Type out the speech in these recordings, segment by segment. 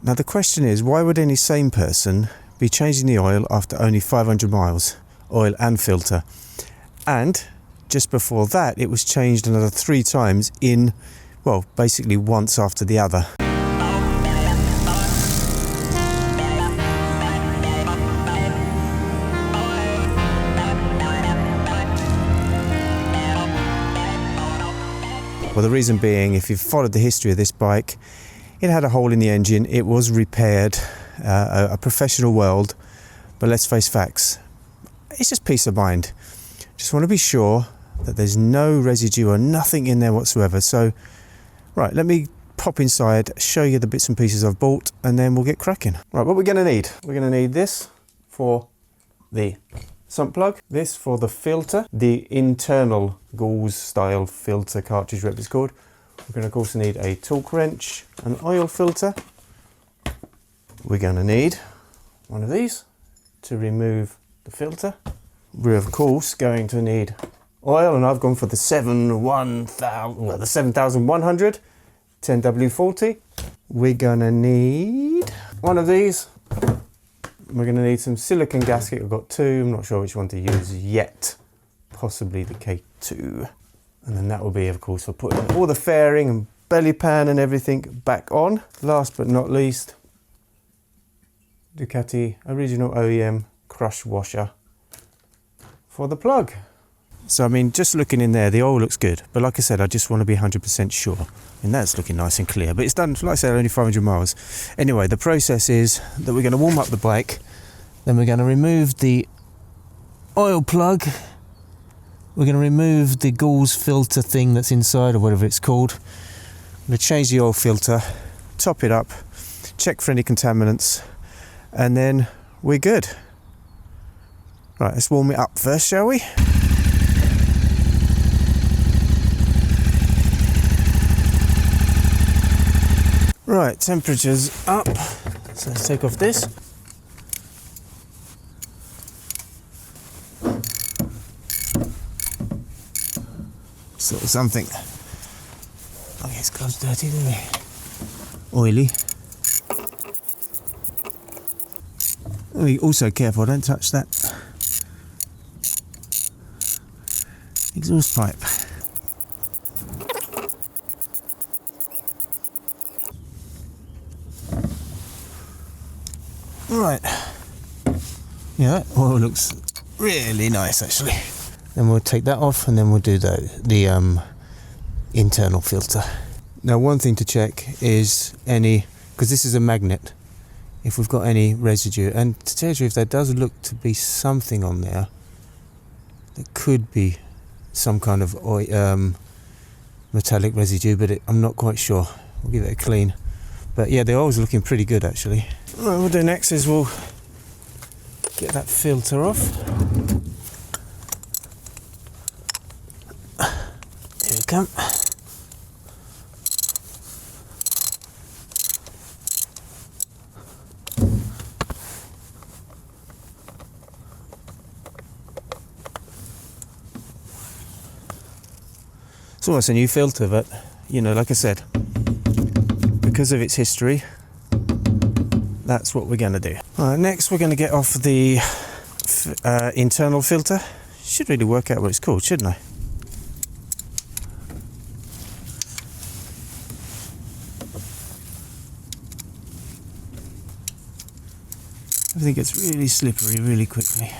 Now the question is, why would any sane person be changing the oil after only 500 miles, oil and filter? And just before that, it was changed another 3 times in, well, basically once after the other. Well, the reason being, if you've followed the history of this bike, it had a hole in the engine, it was repaired, a professional world, but let's face facts, it's just peace of mind. Just want to be sure that there's no residue or nothing in there whatsoever. So, right, let me pop inside, show you the bits and pieces I've bought, and then we'll get cracking. Right, what we're going to need? We're going to need this for the sump plug, this for the filter, the internal Gauze style filter cartridge, whatever it's called. We're going to also need a torque wrench, an oil filter. We're going to need one of these to remove the filter. We're of course going to need oil, and I've gone for the 7100 10W40. We're going to need one of these. We're going to need some silicone gasket. I've got 2. I'm not sure which one to use yet. Possibly the K2. And then that will be, of course, for putting all the fairing and belly pan and everything back on. Last but not least, Ducati original OEM crush washer for the plug. So, I mean, just looking in there, the oil looks good. But like I said, I just want to be 100% sure. I mean, that's looking nice and clear. But it's done, like I said, only 500 miles. Anyway, the process is that we're going to warm up the bike. Then we're going to remove the oil plug. We're going to remove the Gauze filter thing that's inside, or whatever it's called. I'm going to change the oil filter, top it up, check for any contaminants, and then we're good. Right, let's warm it up first, shall we? Right, temperature's up, so let's take off this. Sort of something. Oh, his gloves dirty, don't they? Oily. Be also careful, don't touch that exhaust pipe. Right. Yeah, that oil looks really nice actually. Then we'll take that off, and then we'll do the internal filter. Now, one thing to check is because this is a magnet, if we've got any residue. And to tell you the truth, there does look to be something on there. There could be some kind of oil, metallic residue, but I'm not quite sure. We'll give it a clean. But yeah, the oil's looking pretty good actually. What we'll do next is we'll get that filter off. Here we come. It's almost a new filter, but you know, like I said, because of its history, that's what we're going to do. Alright, next we're going to get off the internal filter. Should really work out what it's called, shouldn't I? Everything gets really slippery really quickly.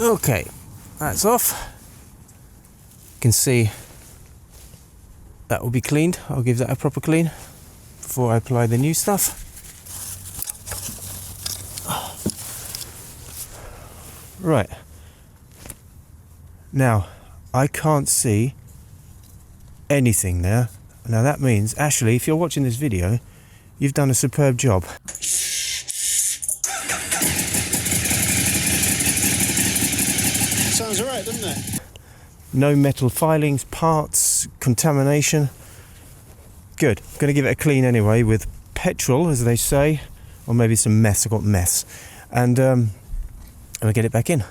Okay, that's off. You can see that will be cleaned. I'll give that a proper clean before I apply the new stuff. Right. Now, I can't see anything there. Now that means, Ashley, if you're watching this video, you've done a superb job. Sounds alright, doesn't it? No metal filings, parts, contamination. Good. I'm going to give it a clean anyway with petrol, as they say, or maybe some mess. I've got mess. And we get it back in.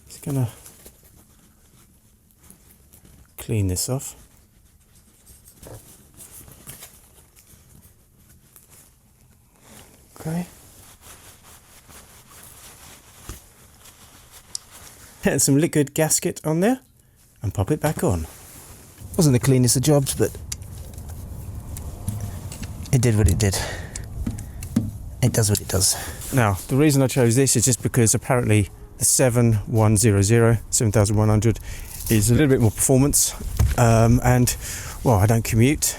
Just gonna clean this off. Okay. Get some liquid gasket on there and pop it back on. Wasn't the cleanest of jobs, but it did what it did. It does what it does. Now, the reason I chose this is just because apparently the 7100 is a little bit more performance. And, well, I don't commute.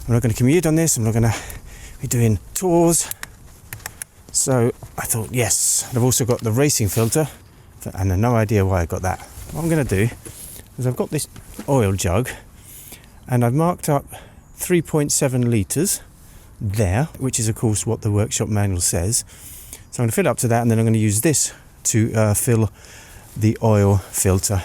I'm not going to commute on this. I'm not going to be doing tours. So I thought, yes. I've also got the racing filter, and I have no idea why I got that. What I'm going to do is I've got this oil jug, and I've marked up 3.7 litres there, which is of course what the workshop manual says. So I'm going to fill up to that, and then I'm going to use this to fill the oil filter.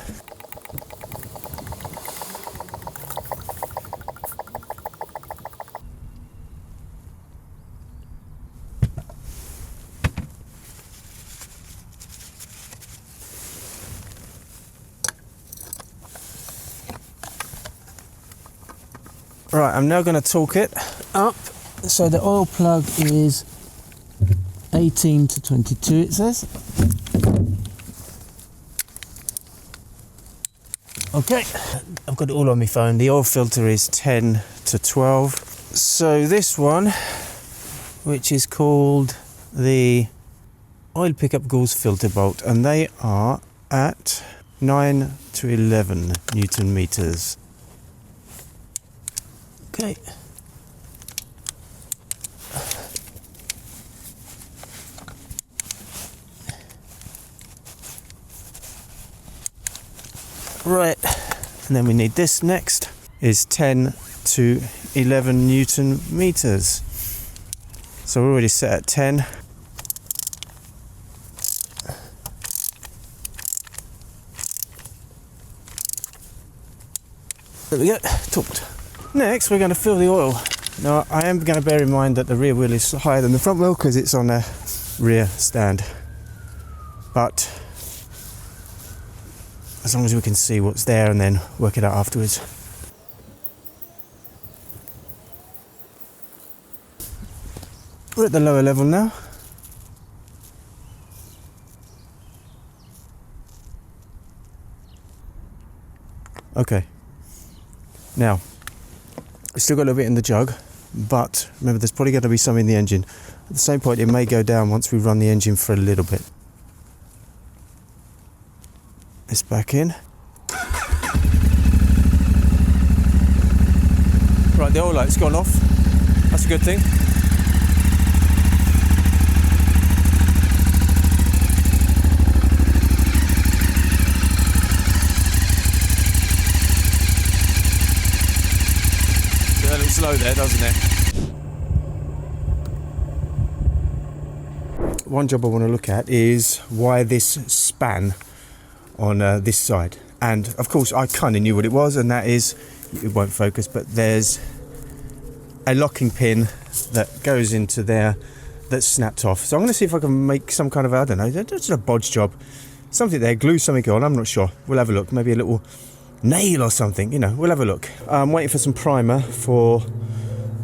Right, I'm now going to torque it up. So the oil plug is 18 to 22, it says. Okay, I've got it all on my phone. The oil filter is 10 to 12. So this one, which is called the oil pickup gauze filter bolt, and they are at 9 to 11 Newton meters. Okay. Right, and then we need this next, is 10 to 11 Newton meters. So we're already set at 10. There we go, torqued. Next, we're going to fill the oil. Now, I am going to bear in mind that the rear wheel is higher than the front wheel because it's on a rear stand. But as long as we can see what's there and then work it out afterwards. We're at the lower level now. Okay. Now, we've still got a little bit in the jug, but remember there's probably going to be some in the engine. At the same point, it may go down once we run the engine for a little bit. This back in. Right, the oil light's gone off. That's a good thing. That looks slow there, doesn't it? One job I want to look at is why this span on this side, and of course I kind of knew what it was, and that is, it won't focus, but there's a locking pin that goes into there that's snapped off. So I'm going to see if I can make some kind of, I don't know, just a bodge job, something there, glue something on, I'm not sure. We'll have a look, maybe a little nail or something, you know, we'll have a look. I'm waiting for some primer for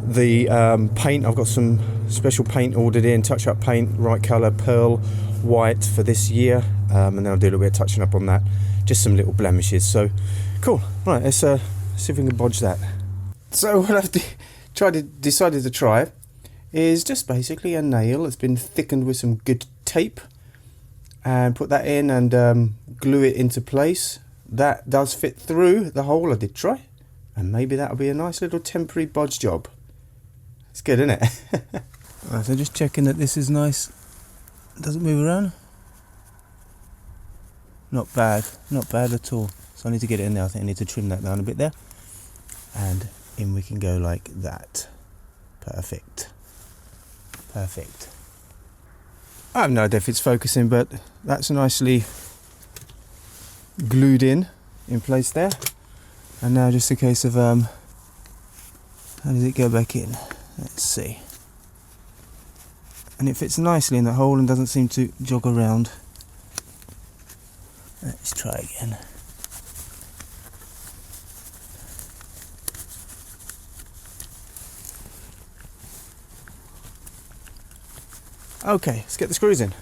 the paint. I've got some special paint ordered in, touch-up paint, right colour, pearl white for this year, and then I'll do a little bit of touching up on that, just some little blemishes. So cool. Right, let's see if we can bodge that. So what I've decided to try is just basically a nail that's been thickened with some good tape, and put that in and glue it into place. That does fit through the hole I did try, and maybe that'll be a nice little temporary bodge job. It's good, isn't it? Right, so just checking that this is nice, doesn't move around. Not bad at all. So I need to get it in there. I think I need to trim that down a bit there, and in we can go like that. Perfect. I have no idea if it's focusing, but that's nicely glued in place there, and now just a case of How does it go back in? Let's see. And it fits nicely in the hole and doesn't seem to jog around. Let's try again. Okay, let's get the screws in.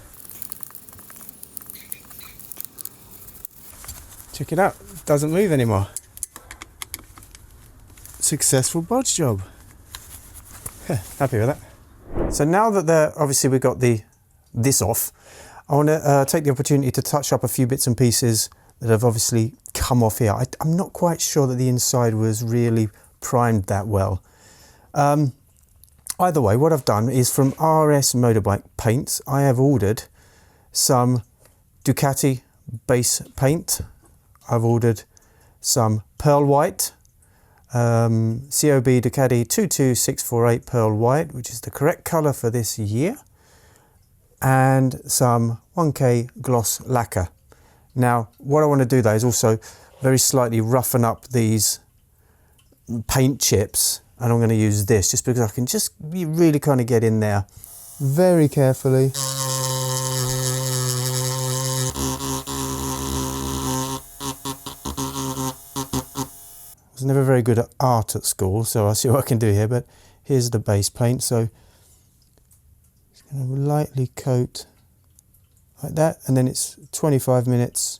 Check it out, doesn't move anymore. Successful bodge job. Happy with that. So now that obviously we got this off, I want to take the opportunity to touch up a few bits and pieces that have obviously come off here. I'm not quite sure that the inside was really primed that well. Either way, what I've done is from RS Motorbike Paints, I have ordered some Ducati base paint. I've ordered some pearl white, COB Ducati 22648 pearl white, which is the correct colour for this year, and some 1K gloss lacquer. Now, what I want to do though is also very slightly roughen up these paint chips, and I'm going to use this just because I can just really kind of get in there very carefully. I was never very good at art at school, so I'll see what I can do here, but here's the base paint. So just going to lightly coat like that, and then it's 25 minutes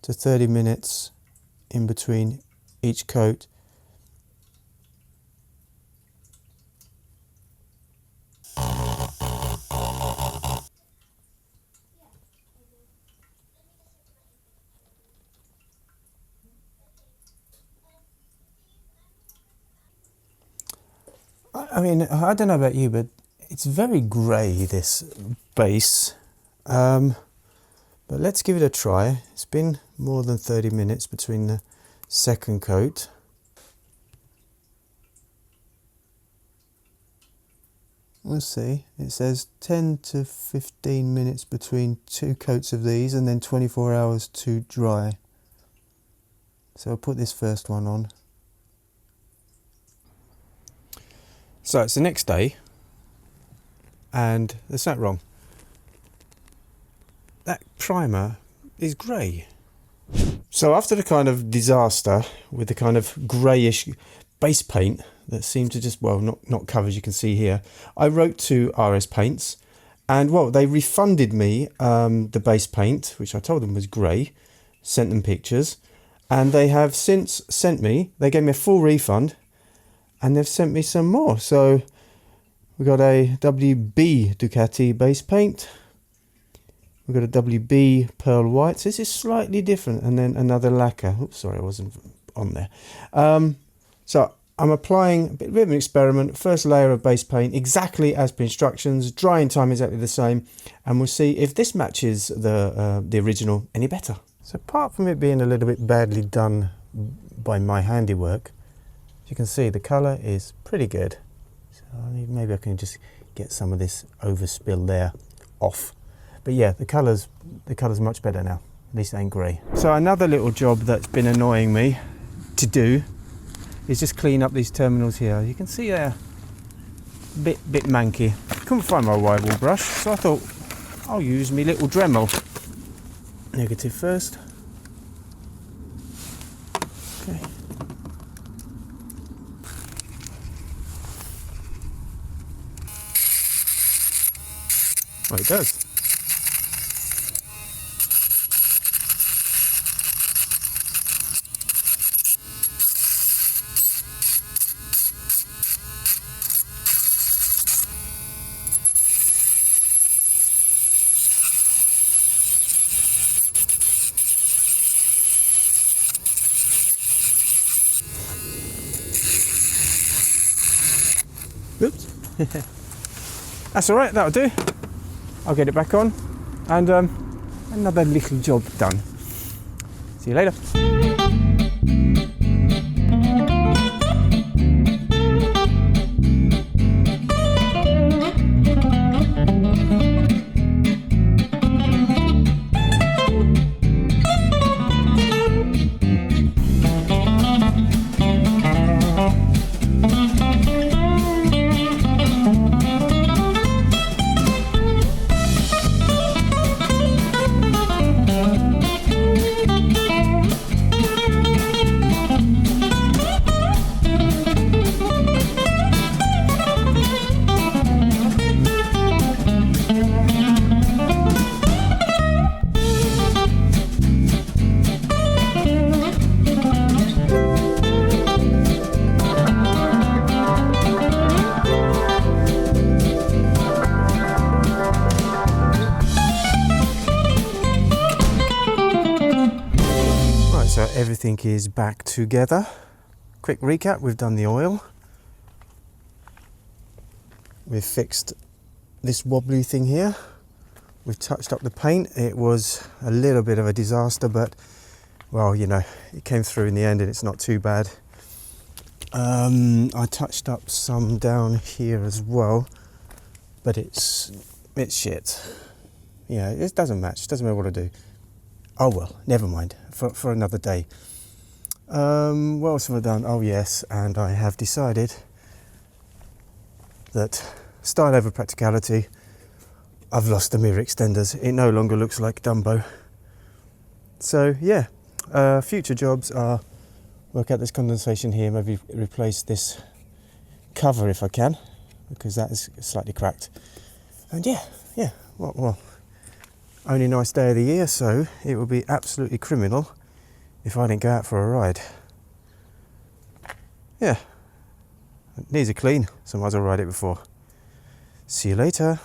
to 30 minutes in between each coat. I mean, I don't know about you, but it's very grey, this base. But let's give it a try. It's been more than 30 minutes between the second coat. Let's see, it says 10 to 15 minutes between two coats of these, and then 24 hours to dry. So I'll put this first one on. So it's the next day, and there's something wrong. That primer is grey. So after the kind of disaster with the kind of greyish base paint that seemed to just, well, not cover, as you can see here, I wrote to RS Paints, and well, they refunded me the base paint, which I told them was grey, sent them pictures, and they have since sent me, they gave me a full refund, and they've sent me some more. So we got a WB Ducati base paint, we've got a WB pearl white, so this is slightly different, and then another lacquer. Oops, sorry, I wasn't on there. So I'm applying a bit of an experiment. First layer of base paint exactly as per instructions, drying time exactly the same, and we'll see if this matches the original any better. So apart from it being a little bit badly done by my handiwork, you can see the colour is pretty good. So maybe I can just get some of this overspill there off. But yeah, the colour's much better now. At least it ain't grey. So another little job that's been annoying me to do is just clean up these terminals here. You can see they're a bit manky. Couldn't find my wire wool brush, so I thought I'll use my little Dremel. Negative first. Okay. Well, it does. Oops. That's all right, that'll do. I'll get it back on, and another little job done. See you later. everything is back together. Quick recap, we've done the oil. We've fixed this wobbly thing here. We've touched up the paint. It was a little bit of a disaster, but well, you know, it came through in the end and it's not too bad. I touched up some down here as well, but it's shit. Yeah, it doesn't match, doesn't matter what I do. Oh well, never mind, for another day. What else have I done? Oh yes, and I have decided that style over practicality, I've lost the mirror extenders. It no longer looks like Dumbo. So yeah, future jobs are work out this condensation here, maybe replace this cover if I can, because that is slightly cracked. And yeah, well, only nice day of the year, so it would be absolutely criminal if I didn't go out for a ride. Yeah, it needs a clean, so I might as well ride it before. See you later.